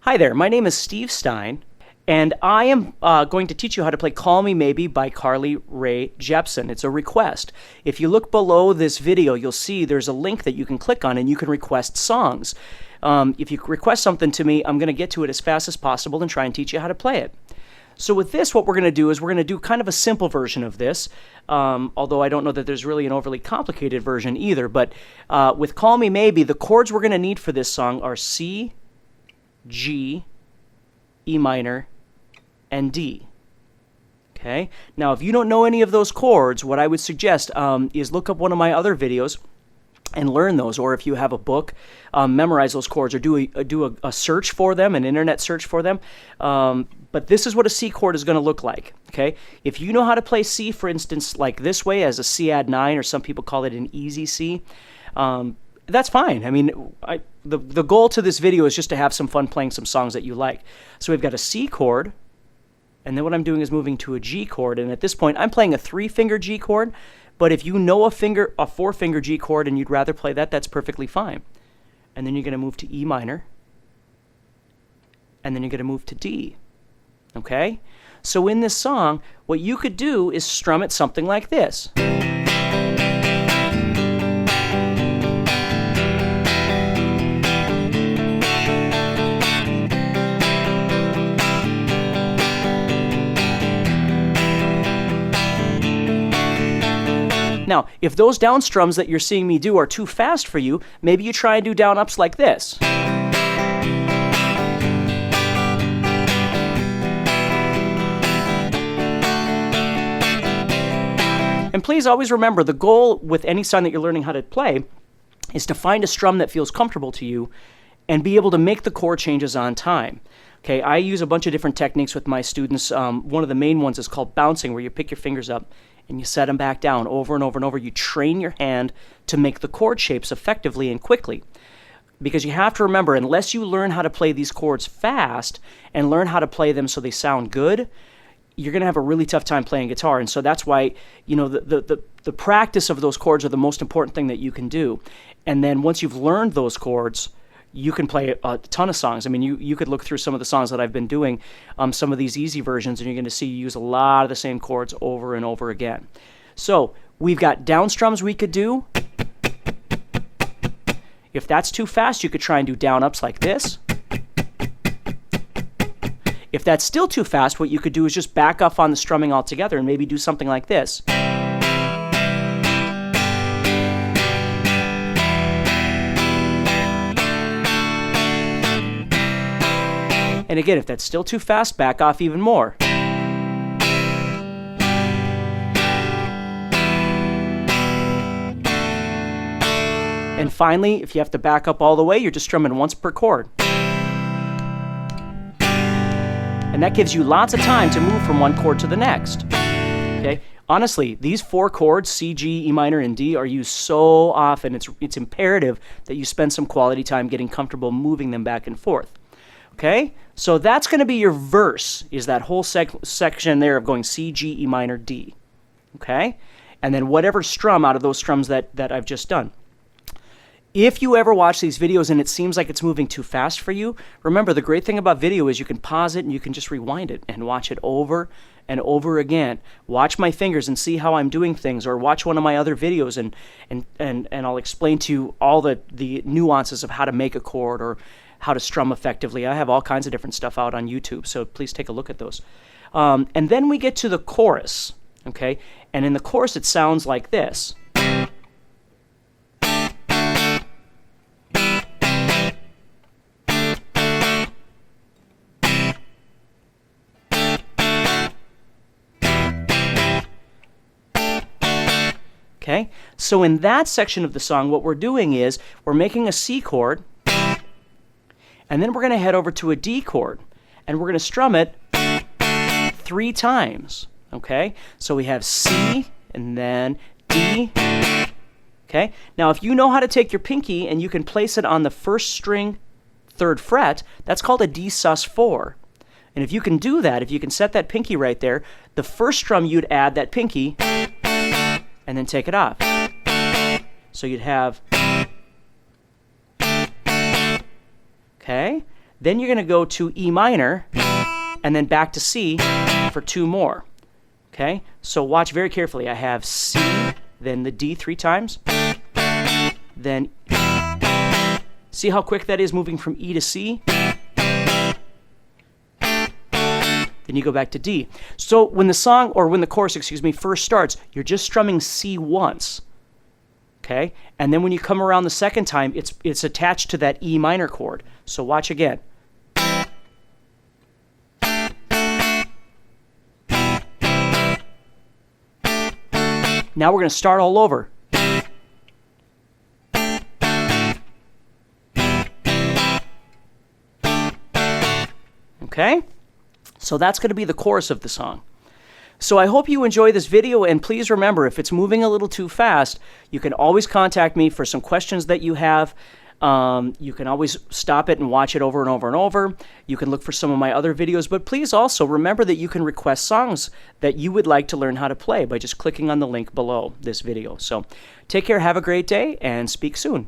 Hi there, my name is Steve Stine, and I am going to teach you how to play Call Me Maybe by Carly Rae Jepsen. It's a request. If you look below this video, you'll see there's a link that you can click on and you can request songs. If you request something to me, I'm going to get to it as fast as possible and try and teach you how to play it. So with this, what we're going to do is we're going to do kind of a simple version of this, although I don't know that there's really an overly complicated version either. But with Call Me Maybe, the chords we're going to need for this song are C, G, E minor, and D. Okay? Now, if you don't know any of those chords, what I would suggest is look up one of my other videos and learn those, or if you have a book, memorize those chords, or do a search for them, an internet search for them. But this is what a C chord is going to look like. Okay? If you know how to play C, for instance, like this way, as a C add 9, or some people call it an easy C, that's fine. I mean, the goal to this video is just to have some fun playing some songs that you like. So we've got a C chord, and then what I'm doing is moving to a G chord, and at this point I'm playing a 3-finger G chord, but if you know a 4-finger G chord and you'd rather play that, that's perfectly fine. And then you're going to move to E minor, and then you're going to move to D. Okay? So in this song, what you could do is strum it something like this. Now, if those down strums that you're seeing me do are too fast for you, maybe you try and do down ups like this. And please always remember, the goal with any song that you're learning how to play is to find a strum that feels comfortable to you and be able to make the chord changes on time. Okay, I use a bunch of different techniques with my students. One of the main ones is called bouncing, where you pick your fingers up and you set them back down over and over and over. You train your hand to make the chord shapes effectively and quickly. Because you have to remember, unless you learn how to play these chords fast and learn how to play them so they sound good, you're going to have a really tough time playing guitar. And so that's why, you know, the practice of those chords are the most important thing that you can do. And then once you've learned those chords, you can play a ton of songs. I mean, you could look through some of the songs that I've been doing, some of these easy versions, and you're going to see you use a lot of the same chords over and over again. So we've got down strums we could do. If that's too fast, you could try and do down ups like this. If that's still too fast, what you could do is just back off on the strumming altogether and maybe do something like this. And again, if that's still too fast, back off even more. And finally, if you have to back up all the way, you're just strumming once per chord. And that gives you lots of time to move from one chord to the next. Okay? Honestly, these 4 chords, C, G, E minor, and D, are used so often. It's imperative that you spend some quality time getting comfortable moving them back and forth. Okay? So that's going to be your verse, is that whole section there of going C, G, E minor, D. Okay? And then whatever strum out of those strums that I've just done. If you ever watch these videos and it seems like it's moving too fast for you, remember, the great thing about video is you can pause it and you can just rewind it and watch it over and over again. Watch my fingers and see how I'm doing things, or watch one of my other videos and I'll explain to you all the nuances of how to make a chord or how to strum effectively. I have all kinds of different stuff out on YouTube, so please take a look at those. And then we get to the chorus, okay? And in the chorus it sounds like this. Okay? So in that section of the song, what we're doing is we're making a C chord, and then we're going to head over to a D chord, and we're going to strum it 3 times. Okay? So we have C, and then D. Okay? Now, if you know how to take your pinky and you can place it on the 1st string, 3rd fret, that's called a D sus4. And if you can do that, if you can set that pinky right there, the 1st strum you'd add that pinky, and then take it off. So you'd have, okay? Then you're going to go to E minor, and then back to C for 2 more. Okay? So watch very carefully. I have C, then the D 3 times, then see how quick that is moving from E to C? Then you go back to D. So when the song, or when the chorus, first starts, you're just strumming C once. Okay? And then when you come around the second time, it's attached to that E minor chord. So watch again. Now we're going to start all over. Okay? So that's going to be the chorus of the song. So I hope you enjoy this video, and please remember, if it's moving a little too fast, you can always contact me for some questions that you have. You can always stop it and watch it over and over and over. You can look for some of my other videos, but please also remember that you can request songs that you would like to learn how to play by just clicking on the link below this video. So take care, have a great day, and speak soon.